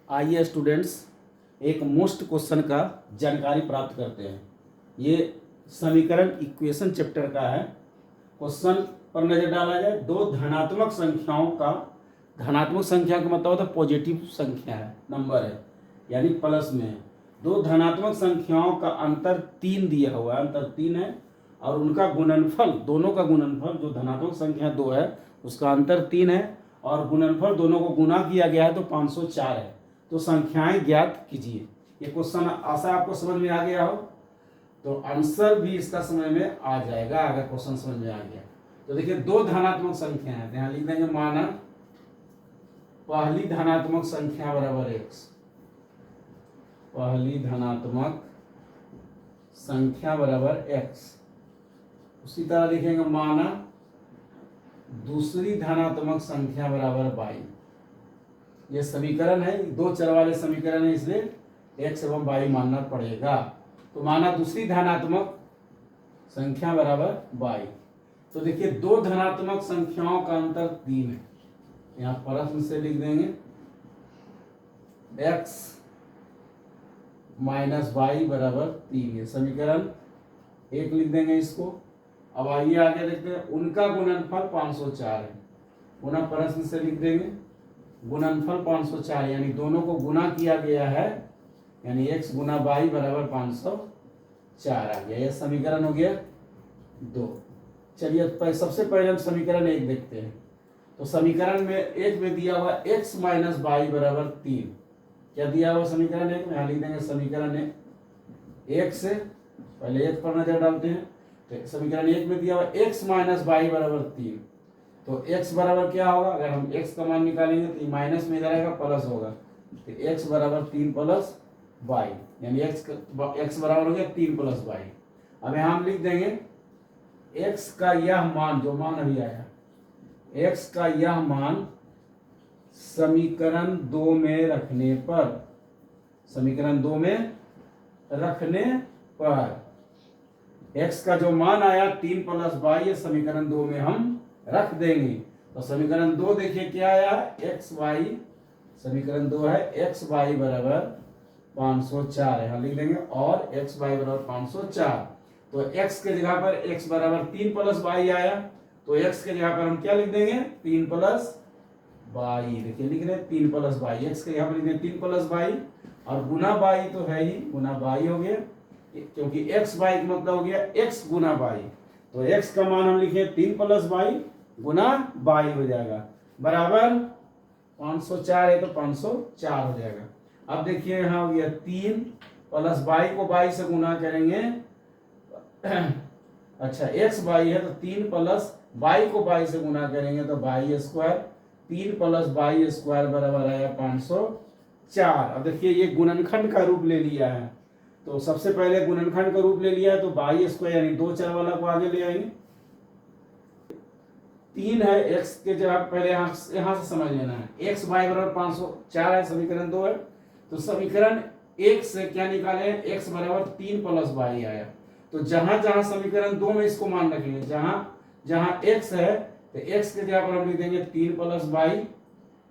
आइए स्टूडेंट्स एक most question का जानकारी प्राप्त करते हैं। ये समीकरण इक्वेशन चैप्टर का है। क्वेश्चन पर नजर डाला जाए। दो धनात्मक संख्याओं का, धनात्मक संख्या का मतलब होता है पॉजिटिव संख्या है, नंबर है, यानी प्लस में है। दो धनात्मक संख्याओं का अंतर 3 दिया हुआ है, अंतर 3 है, और उनका गुणनफल, दोनों का गुणनफल, जो धनात्मक संख्या 2 है उसका अंतर 3 है और गुणनफल दोनों को गुना किया गया है तो 504 है। तो संख्याएं ज्ञात कीजिए। ये क्वेश्चन आशा आपको समझ में आ गया हो, तो आंसर भी इसका समझ में आ जाएगा अगर क्वेश्चन समझ में आ गया। तो देखिए दो धनात्मक संख्या है, यहाँ लिख देंगे माना पहली धनात्मक संख्या बराबर x, पहली धनात्मक संख्या बराबर x। उसी तरह लिखेंगे माना दूसरी धनात्मक संख्या बराबर y। ये समीकरण है, दो चर वाले समीकरण है, इसलिए x एवं y मानना पड़ेगा। तो माना दूसरी धनात्मक संख्या बराबर y। तो देखिए दो धनात्मक संख्याओं का अंतर 3 है, यहाँ प्रश्न से लिख देंगे x माइनस वाई बराबर 3। ये समीकरण 1 लिख देंगे इसको। अब आइए आगे देखते हैं। उनका गुणनफल 504 है, पुनः प्रश्न से लिख देंगे गुणनफल 504, यानी दोनों को गुना किया गया है, यानी x गुना वाई बराबर 504 आ गया। यह समीकरण हो गया 2। चलिए सबसे पहले हम समीकरण 1 देखते हैं। तो समीकरण में 1 में दिया हुआ x माइनस वाई बराबर 3। क्या दिया हुआ समीकरण 1 में? यहाँ लिख देंगे समीकरण 1 से पहले 1 पर नजर डालते हैं। तो समीकरण 1 में दिया हुआ x माइनस वाई बराबर 3। तो x बराबर क्या होगा? अगर हम x का मान निकालेंगे तो माइनस में इधर आएगा, प्लस होगा। तो x बराबर 3 प्लस वाई, यानी x बराबर हो गया 3 प्लस वाई। अब यहाँ हम लिख देंगे x का यह मान, जो मान अभी आया, x का यह मान समीकरण 2 में रखने पर, समीकरण 2 में रखने पर x का जो मान आया 3 प्लस वाई, ये समीकरण 2 में हम रख देंगे। तो समीकरण 2 देखिए क्या आया, एक्स वाई, समीकरण 2 है एक्स वाई बराबर 504 है, लिख देंगे, और एक्स वाई बराबर 504। तो x के जगह पर x बराबर 3 प्लस वाई आया, तो x के जगह पर हम क्या लिख देंगे 3 प्लस वाई। देखिए लिख रहे हैं 3 प्लस वाई, x के जगह पर लिख देंगे 3 प्लस वाई, और गुना वाई तो है ही, गुना वाई हो गया, क्योंकि x वाई का मतलब हो गया x गुना वाई। तो x का मान हम लिखे 3 प्लस वाई गुना वाई हो जाएगा, बराबर 504 है तो 504 हो जाएगा। अब देखिए यहाँ हो गया 3 प्लस वाई को वाई से गुना करेंगे, अच्छा x वाई है तो 3 प्लस वाई को वाई से गुना करेंगे तो Y square, 3 plus Y square बराबर आया 504। अब देखिए ये गुणनखंड का रूप ले लिया है, तो सबसे पहले गुणनखंड का रूप ले लिया है तो वाई स्क्वायर, यानी दो चर वाला को आगे ले आएंगे। 3 है x के जगह, पहले यहाँ से समझ लेना है, x वाई बराबर 504 है, समीकरण 2 है। तो समीकरण 1 से क्या निकाले, x बराबर 3 प्लस वाई आया। तो जहां जहां समीकरण 2 में इसको मान रखेंगे, जहां जहां x है तो x के जगह पर हम लिख देंगे 3 प्लस वाई,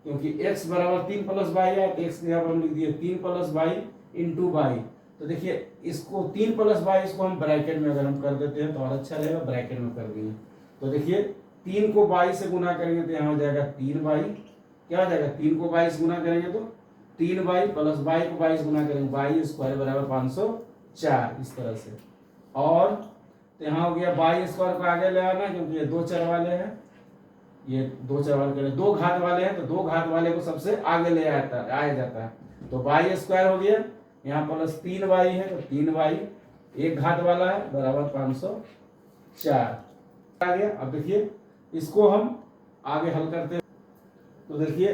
क्योंकि x बराबर 3 प्लस वाई है, तो x के जगह पर हम लिख दिए 3 प्लस वाई इंटू वाई। तो देखिए इसको 3 प्लस वाई, इसको हम ब्रैकेट में अगर हम कर देते हैं तो और अच्छा रहेगा, ब्रैकेट में कर दिए। तो देखिए 3 को वाई से गुना करेंगे तो यहाँ हो जाएगा 3 वाई, क्या हो जाएगा 3 को वाई से गुना करेंगे तो 3 वाई, प्लस वाई को वाई से गुना करेंगे वाई स्क्वायर बराबर 504, इस तरह से। और तो यहाँ हो गया वाई स्क्वायर को आगे ले आना, क्योंकि ये दो चर वाले हैं, ये दो चर वाले, दो घात वाले हैं, तो दो घात वाले को सबसे आगे ले आया जाता है। तो वाई स्क्वायर हो गया, यहाँ प्लस 3 वाई है तो 3 वाई, एक घात वाला है, बराबर 504 आ गया। अब देखिए इसको हम आगे हल करते हैं। तो देखिए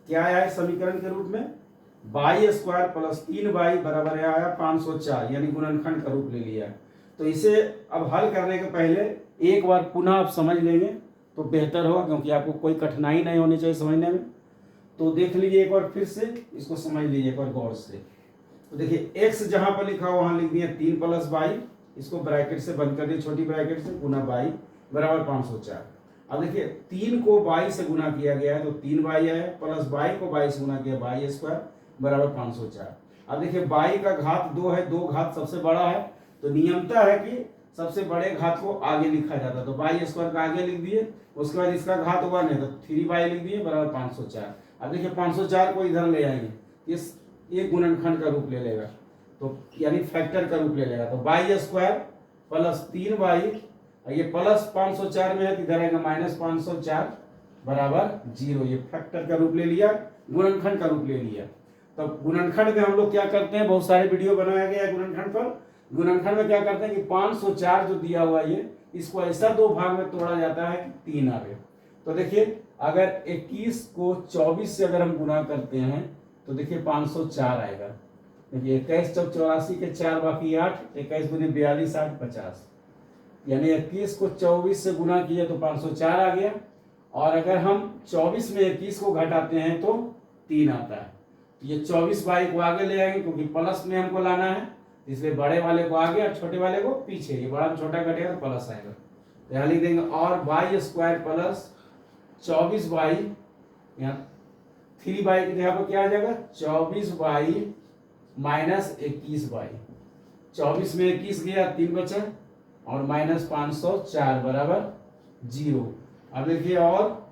क्या आया है समीकरण के रूप में, वाई स्क्वायर प्लस 3 वाई बराबर आया 504, यानी गुणनखंड का रूप ले लिया है। तो इसे अब हल करने के पहले एक बार पुनः आप समझ लेंगे तो बेहतर होगा, क्योंकि आपको कोई कठिनाई नहीं होनी चाहिए समझने में। तो देख लीजिए एक बार फिर से, इसको समझ लीजिए एक बार गौर से। तो देखिए x जहां पर लिखा हो वहां लिख दिया 3 प्लस वाई, इसको ब्रैकेट से बंद कर दिए, छोटी ब्रैकेट से, गुना वाई बराबर 504। अब देखिए 3 को वाई से गुना किया गया है तो 3 वाई आया, प्लस वाई को वाई से गुना किया वाई स्क्वायर, बराबर 504। अब देखिए y का घात 2 है, 2 घात सबसे बड़ा है, तो नियमता है कि सबसे बड़े घात को आगे लिखा जाता है, तो y स्क्वायर का आगे लिख दिए, उसके बाद इसका घात 1 है तो 3y लिख दिए बराबर 504। अब देखिए 504 को इधर ले आएंगे, इस एक गुणनखंड का रूप ले लेगा, तो यानी फैक्टर का रूप ले लेगा, तो y स्क्वायर प्लस 3y, ये प्लस 504 में है तो इधर आएगा माइनस 504 बराबर 0। ये फैक्टर का रूप ले लिया, गुणनखंड का रूप ले लिया। तो गुणनखंड में हम लोग क्या करते हैं, बहुत सारे वीडियो बनाया गया है गुणनखंड पर। गुणनखंड में क्या करते हैं कि 504 जो दिया हुआ है ये, इसको ऐसा दो भाग में तोड़ा जाता है कि 3 आवे। तो देखिए अगर 21 को 24 से अगर हम गुना करते हैं तो देखिए 504 आएगा। देखिए 21 चौक 84 के 4 बाकी 8, 21 दूनी 42 8 50, यानी 21 को 24 से गुना किया तो 504 आ गया। और अगर हम 24 में 21 को घटाते हैं तो 3 आता है। ये 24 y को आगे ले आएंगे क्योंकि प्लस में हमको लाना है, इसलिए बड़े वाले को आगे और छोटे वाले को पीछे, ये बड़ा छोटा घटेगा तो प्लस आएगा, तो यहाँ लिख देंगे और y स्क्वायर प्लस 24y, यहाँ 3y की जगह पर क्या आ जाएगा 24y माइनस 21y, 24 में 21 गया 3 बचा और माइनस 504 बराबर 0। अब देखिए और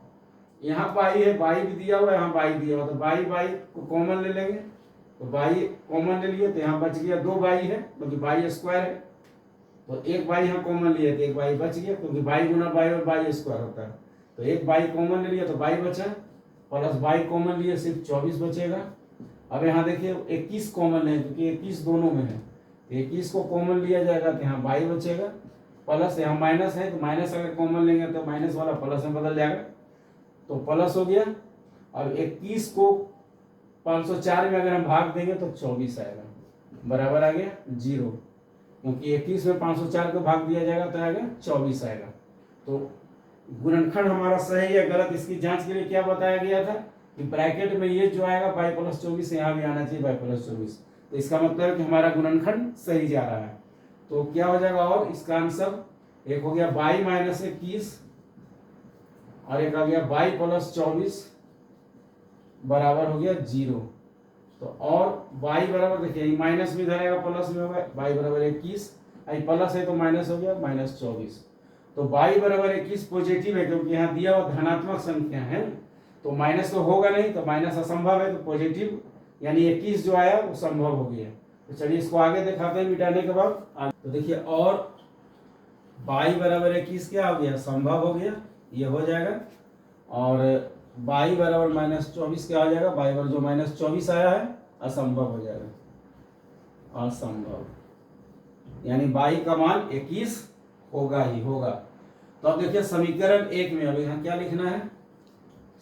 यहाँ y है, y भी दिया हुआ है, यहाँ y दिया हुआ, तो y को कॉमन ले लेंगे, तो y कॉमन ले लिए तो यहाँ बच गया 2y है क्योंकि y स्क्वायर है, तो एक y यहाँ कॉमन लिया तो एक y बच गया क्योंकि y गुना y और y स्क्वायर होता है, तो एक y कॉमन ले लिया तो y बचा, प्लस y कॉमन लिए सिर्फ 24 बचेगा। अब यहाँ देखिए 21 कॉमन है क्योंकि 21 दोनों में है, तो 21 को कॉमन लिया जाएगा तो यहाँ y बचेगा, प्लस यहाँ माइनस है तो माइनस अगर कॉमन लेंगे तो माइनस वाला प्लस में बदल जाएगा, तो प्लस हो गया। अब 21 को 504 में अगर हम भाग देंगे तो 24 आएगा, बराबर आ गया 0, क्योंकि 21 में 504 को भाग दिया जाएगा तो आएगा 24 आएगा। तो गुणनखंड हमारा सही है गलत, इसकी जांच के लिए क्या बताया गया था कि ब्रैकेट में ये जो आएगा y प्लस 24 यहाँ भी आना चाहिए y प्लस 24, तो इसका मतलब है कि हमारा गुणनखंड सही जा रहा है। तो क्या हो जाएगा, और इसका आंसर एक हो गया y माइनस 21 और एक आ गया y प्लस 24 बराबर हो गया 0। तो और y बराबर देखिए माइनस में इधर आएगा प्लस में होगा, y बराबर 21, आई प्लस है तो माइनस हो गया माइनस 24, तो y बराबर 21 पॉजिटिव है क्योंकि यहाँ दिया हुआ धनात्मक संख्या है, तो माइनस तो होगा नहीं, तो माइनस असंभव है, तो पॉजिटिव यानी 21 जो आया वो संभव हो गया। तो चलिए इसको आगे दिखाते हैं मिटाने के बाद। तो देखिए और y बराबर 21 क्या हो गया, संभव हो गया, ये हो जाएगा। और y बराबर माइनस 24 क्या हो जाएगा, y बराबर जो माइनस 24 आया है असंभव हो जाएगा, असंभव, यानी y का मान 21 होगा ही होगा। तो अब देखिए समीकरण 1 में अब यहाँ क्या लिखना है,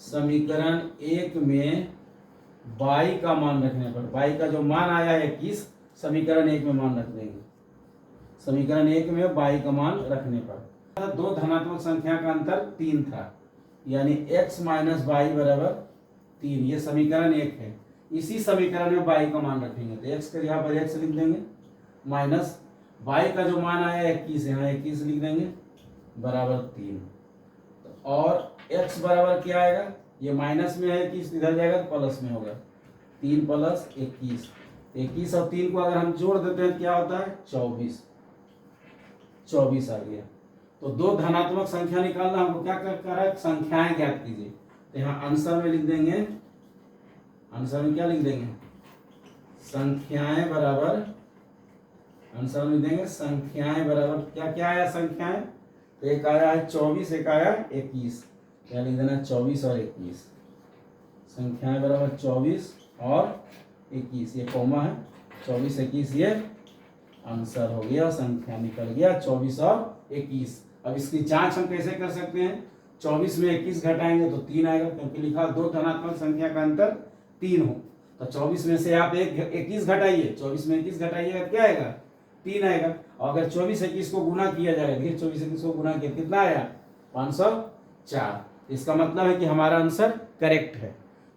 समीकरण 1 में y का मान रखने पर, y का जो मान आया है 21, समीकरण 1 में मान रख देंगे, समीकरण 1 में y का मान रखने पर दो धनात्मक संख्या का अंतर 3 था, यानी x माइनस वाई बराबर 3, ये समीकरण 1 है। इसी समीकरण में y का मान रखेंगे तो x का यहाँ पर x लिख देंगे, माइनस y का जो मान आया 21 यहाँ 21 लिख देंगे बराबर 3। तो और x बराबर क्या आएगा, ये माइनस में है 21 इधर जाएगा तो प्लस में होगा, 3 प्लस 21, 21 और 3 को अगर हम जोड़ देते हैं क्या होता है 24, 24 आ गया। तो दो धनात्मक संख्या निकालना, हमको क्या कर रहा है, संख्याएं ज्ञात कीजिए। तो यहाँ आंसर में लिख देंगे, आंसर में क्या लिख देंगे, संख्याएं बराबर, आंसर में लिख देंगे संख्याएं बराबर क्या क्या आया संख्याएं, तो एक आया है 24, एक आया 21, क्या लिख देना 24 और 21, संख्याएं बराबर 24 और 21, ये कॉमा है 24 21, ये आंसर हो गया, संख्या निकल गया 24 और 21। अब इसकी जांच हम कैसे कर सकते हैं, 24 में 21 घटाएंगे तो 3 आएगा, क्योंकि लिखा दो धनात्मक संख्या का अंतर 3 हो, तो 24 में से आप 21 घटाइए, 24 में 21 घटाइएगा क्या आएगा 3 आएगा। और अगर 24 21 को गुना किया जाएगा, देखिए 24 21 को गुना किया कितना आया 504, इसका मतलब है कि हमारा आंसर करेक्ट है।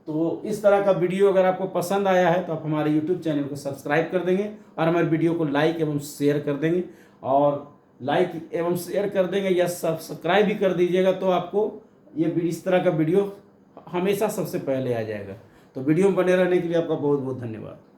तो इस तरह का वीडियो अगर आपको पसंद आया है तो आप हमारे YouTube चैनल को सब्सक्राइब कर देंगे और हमारे वीडियो को लाइक एवं शेयर कर देंगे, और लाइक एवं शेयर कर देंगे या सब्सक्राइब भी कर दीजिएगा, तो आपको ये इस तरह का वीडियो हमेशा सबसे पहले आ जाएगा। तो वीडियो में बने रहने के लिए आपका बहुत बहुत धन्यवाद।